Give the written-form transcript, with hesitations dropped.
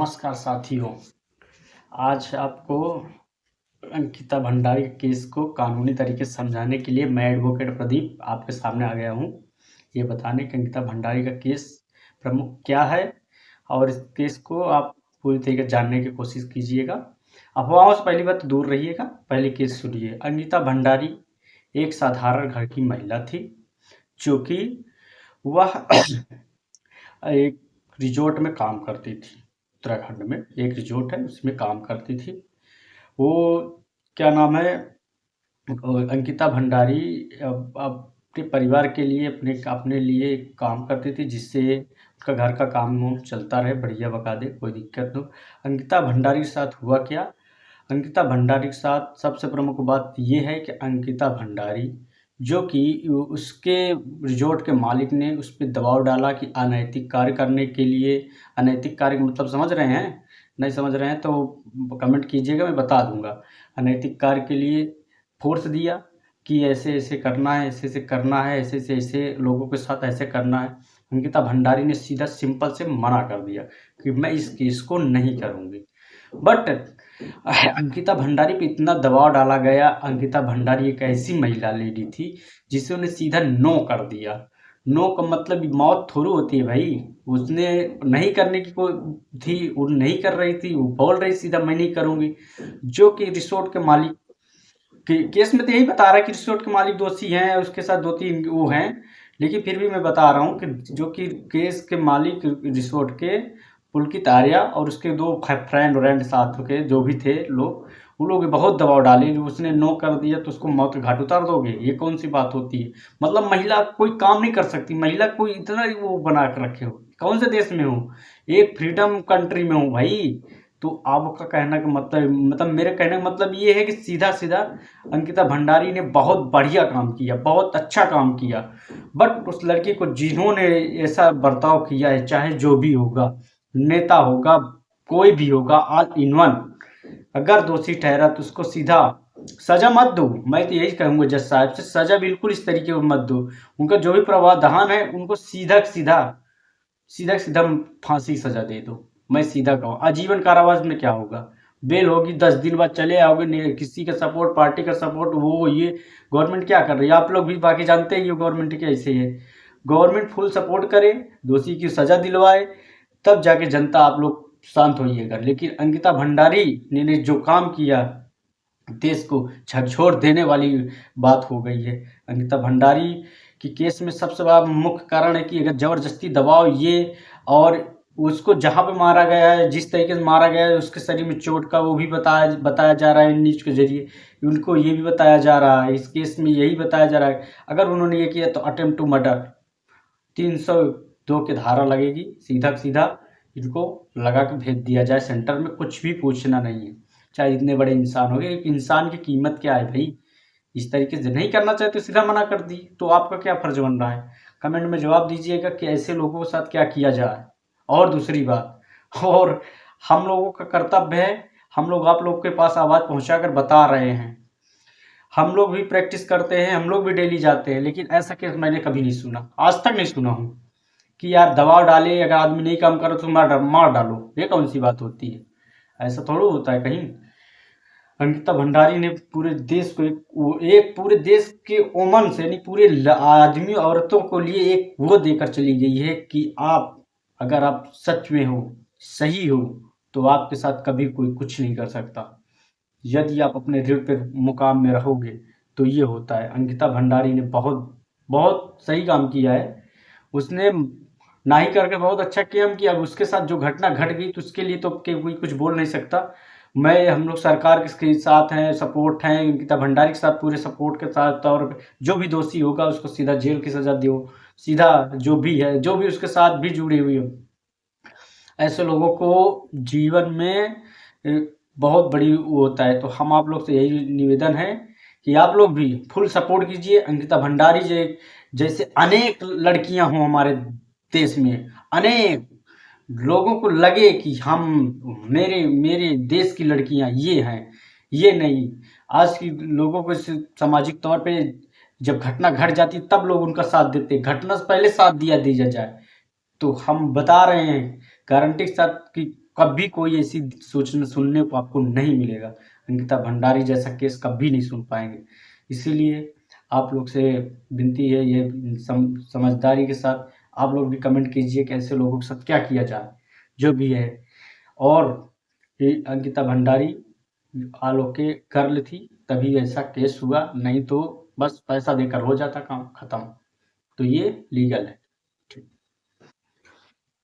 नमस्कार साथियों। आज आपको अंकिता भंडारी के केस को कानूनी तरीके से समझाने के लिए मैं एडवोकेट प्रदीप आपके सामने आ गया हूँ। ये बताने कि अंकिता भंडारी का केस प्रमुख क्या है और इस केस को आप पूरी तरीके से जानने की कोशिश कीजिएगा। अफवाहों से पहली बात दूर रहिएगा। पहले केस सुनिए। अंकिता भंडारी एक साधारण घर की महिला थी जो कि वह एक रिजॉर्ट में काम करती थी। उत्तराखंड में एक रिजॉर्ट है, उसमें काम करती थी। वो क्या नाम है, अंकिता भंडारी अपने परिवार के लिए अपने लिए काम करती थी, जिससे उसका घर का काम चलता रहे, बढ़िया बका दे, कोई दिक्कत हो। अंकिता भंडारी के साथ हुआ क्या? अंकिता भंडारी के साथ सबसे प्रमुख बात ये है कि अंकिता भंडारी जो कि उसके रिजॉर्ट के मालिक ने उस पर दबाव डाला कि अनैतिक कार्य करने के लिए। अनैतिक कार्य का मतलब समझ रहे हैं? नहीं समझ रहे हैं तो कमेंट कीजिएगा, मैं बता दूंगा। अनैतिक कार्य के लिए फोर्स दिया कि ऐसे ऐसे करना है, ऐसे ऐसे करना है, ऐसे ऐसे ऐसे लोगों के साथ ऐसे करना है। अंकिता भंडारी ने सीधा सिंपल से मना कर दिया कि मैं इस केस को नहीं करूँगी। बट अंकिता भंडारी पे इतना दबाव डाला गया। अंकिता भंडारी एक ऐसी महिला लेडी थी जिसे उन्हें सीधा नो कर दिया। नो का मतलब मौत थोड़ी होती है भाई। उसने नहीं करने की कोई थी, वो नहीं कर रही थी, वो बोल रही सीधा मैं नहीं करूँगी। जो कि रिसोर्ट के मालिक के केस में तो यही बता रहा है कि रिसोर्ट के मालिक दोषी हैं, उसके साथ 2-3 वो हैं। लेकिन फिर भी मैं बता रहा हूँ कि जो कि केस के मालिक रिसोर्ट के पुलकित आर्या और उसके 2 फ्रेंड साथ के जो भी थे लोग, उन लोग बहुत दबाव डाले। उसने नो कर दिया तो उसको मौत के घाट उतार दोगे? ये कौन सी बात होती है? मतलब महिला कोई काम नहीं कर सकती? महिला कोई इतना वो बना कर रखे हो? कौन से देश में हो? एक फ्रीडम कंट्री में हूँ भाई। तो आपका कहना का मतलब मेरे कहने का मतलब ये है कि सीधा सीधा अंकिता भंडारी ने बहुत बढ़िया काम किया, बहुत अच्छा काम किया। बट उस लड़की को जिन्होंने ऐसा बर्ताव किया है, चाहे जो भी होगा, नेता होगा, कोई भी होगा, ऑल इन वन, अगर दोषी ठहरा तो उसको सीधा सजा मत दो। मैं तो यही कहूँगा जज साहब से, सजा बिल्कुल इस तरीके से मत दो। उनका जो भी प्रावधान है उनको सीधा सीधा फांसी सजा दे दो। मैं सीधा कहूँ आजीवन कारावास में क्या होगा? बेल होगी, 10 दिन बाद चले आओगे। किसी का सपोर्ट, पार्टी का सपोर्ट, वो ये गवर्नमेंट क्या कर रही है? आप लोग भी बाकी जानते ही हो गवर्नमेंट कैसे है। गवर्नमेंट फुल सपोर्ट करे, दोषी की सजा दिलवाए, तब जाके जनता आप लोग शांत होइएगा। लेकिन अंकिता भंडारी ने जो काम किया, देश को झकझोर देने वाली बात हो गई है। अंकिता भंडारी की केस में सबसे बड़ा मुख्य कारण है कि अगर जबरदस्ती दबाव ये, और उसको जहाँ पे मारा गया है, जिस तरीके से मारा गया है, उसके शरीर में चोट का वो भी बताया जा रहा है न्यूज के जरिए। उनको ये भी बताया जा रहा है, इस केस में यही बताया जा रहा है अगर उन्होंने ये किया तो अटेम्प्ट टू मर्डर 302 की धारा लगेगी। सीधा सीधा इनको लगा के भेज दिया जाए सेंटर में, कुछ भी पूछना नहीं है। चाहे इतने बड़े इंसान हो गए, एक इंसान की कीमत क्या है भाई? इस तरीके से नहीं करना चाहे तो सीधा मना कर दी, तो आपका क्या फर्ज बन रहा है? कमेंट में जवाब दीजिएगा कि ऐसे लोगों के साथ क्या किया जाए। और दूसरी बात, और हम लोगों का कर्तव्य है, हम लोग आप लोग के पास आवाज़ पहुंचाकर बता रहे हैं। हम लोग भी प्रैक्टिस करते हैं, हम लोग भी डेली जाते हैं, लेकिन ऐसा केस मैंने कभी नहीं सुना, आज तक नहीं सुना हूँ कि यार दबाव डाले, अगर आदमी नहीं काम करो तो मार डालो। ये कौन सी बात होती है? ऐसा थोड़ा होता है कहीं। अंकिता भंडारी ने पूरे देश को एक पूरे देश के ओमन से, यानी पूरे आदमी औरतों को लिए एक वो देकर चली गई है कि आप, अगर आप सच में हो, सही हो, तो आपके साथ कभी कोई कुछ नहीं कर सकता। यदि आप अपने दृढ़ पे मुकाम में रहोगे तो ये होता है। अंकिता भंडारी ने बहुत बहुत सही काम किया है। उसने ना ही करके बहुत अच्छा काम किया। अब उसके साथ जो घटना घट गई तो उसके लिए तो कोई कुछ बोल नहीं सकता। हम लोग सरकार के साथ हैं, सपोर्ट हैं, अंकिता भंडारी के साथ पूरे सपोर्ट के साथ तौर पे जो भी दोषी होगा उसको सीधा जेल की सजा दो। सीधा जो भी है, जो भी उसके साथ भी जुड़ी हुई हो, ऐसे लोगों को जीवन में बहुत बड़ी वो होता है। तो हम आप लोग से यही निवेदन है कि आप लोग भी फुल सपोर्ट कीजिए। अंकिता भंडारी जैसे अनेक लड़कियां हों हमारे देश में, अनेक लोगों को लगे कि हम, मेरे मेरे देश की लड़कियां ये हैं, ये नहीं। आज की लोगों को सामाजिक तौर पे जब घटना घट जाती तब लोग उनका साथ देते, घटना से पहले साथ दिया जाए। तो हम बता रहे हैं गारंटी के साथ कि कभी कोई ऐसी सोचने सुनने को आपको नहीं मिलेगा। अंकिता भंडारी जैसा केस कभी नहीं सुन पाएंगे। इसीलिए आप लोग से विनती है, ये समझदारी के साथ आप लोग भी कमेंट कीजिए कि ऐसे लोगों के साथ क्या किया जाए जो भी है। और ये अंकिता भंडारी आलोके गर्ल थी तभी ऐसा केस हुआ, नहीं तो बस पैसा देकर हो जाता काम खत्म। तो ये लीगल है। ठीक।